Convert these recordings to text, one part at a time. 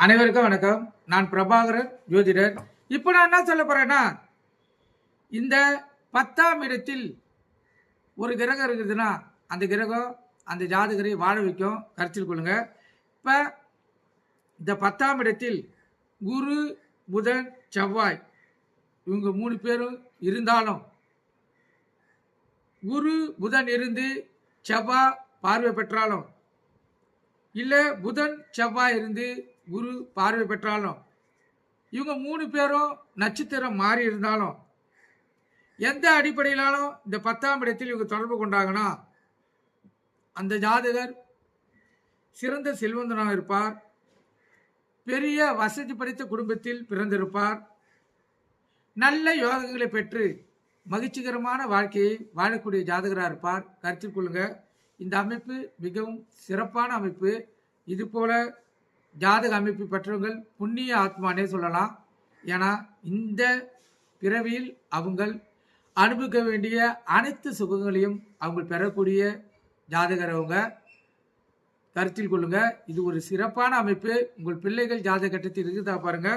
அனைவருக்கும் வணக்கம். நான் பிரபாகரன் ஜோதிடர். இப்போ நான் என்ன சொல்ல போறேன்னா, இந்த 10ஆம் இடத்தில் ஒரு கிரகம் இருக்குதுன்னா அந்த கிரகம் அந்த ஜாதகரை வாழ வைக்கும். கருத்தில் கொள்ளுங்க. இப்போ இந்த 10ஆம் இடத்தில் குரு, புதன், செவ்வாய் இவங்க 3 பேரும் இருந்தாலும், குரு புதன் இருந்து செவ்வாய் பார்வை பெற்றாலும், இல்லை புதன் செவ்வாய் இருந்து குரு பார்வை பெற்றாலும், இவங்க 3 பேரும் நட்சத்திரம் மாறி இருந்தாலும், எந்த அடிப்படையிலாலும் இந்த 10ஆம் இடத்தில் இவங்க தொடர்பு கொண்டாங்கன்னா அந்த ஜாதகர் சிறந்த செல்வந்தனாக இருப்பார், பெரிய வசதி படைத்த குடும்பத்தில் பிறந்திருப்பார், நல்ல யோகங்களை பெற்று மகிழ்ச்சிகரமான வாழ்க்கையை வாழக்கூடிய ஜாதகராக இருப்பார். கருத்தில் கொள்ளுங்க. இந்த அமைப்பு மிகவும் சிறப்பான அமைப்பு. இது போல ஜாதக அமைப்பு பெற்றவர்கள் புண்ணிய ஆத்மானே சொல்லலாம். ஏன்னா இந்த பிறவியில் அவங்க அனுபவிக்க வேண்டிய அனைத்து சுகங்களையும் அவங்க பெறக்கூடிய ஜாதகர் அவங்க. கருத்தில் கொள்ளுங்க. இது ஒரு சிறப்பான அமைப்பு. உங்கள் பிள்ளைகள் ஜாதக கட்டத்தில் இருக்குதா பாருங்க.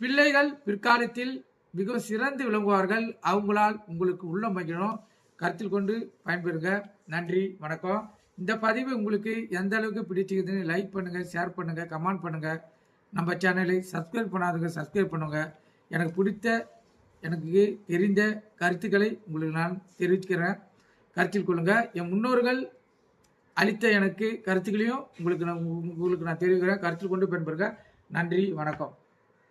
பிள்ளைகள் பிற்காலத்தில் மிகவும் சிறந்து விளங்குவார்கள். அவங்களால் உங்களுக்கு உள்ளம் வைக்கணும். கருத்தில் கொண்டு பயன்பெறுங்க. நன்றி, வணக்கம். இந்த பதிவு உங்களுக்கு எந்த அளவுக்கு பிடிச்சிருக்குதுன்னு லைக் பண்ணுங்கள், ஷேர் பண்ணுங்கள், கமெண்ட் பண்ணுங்கள். நம்ம சேனலை சப்ஸ்கிரைப் பண்ணாதவங்க சப்ஸ்கிரைப் பண்ணுங்க. எனக்கு பிடித்த, எனக்கு தெரிந்த கருத்துக்களை உங்களுக்கு நான் தெரிவிக்கிறேன். கருத்தில் கொள்ளுங்கள். என் முன்னோர்கள் அளித்த எனக்கு கருத்துக்களையும் உங்களுக்கு நான் தெரிவிக்கிறேன். கருத்தில் கொண்டு பயன்பெறுங்க. நன்றி, வணக்கம்.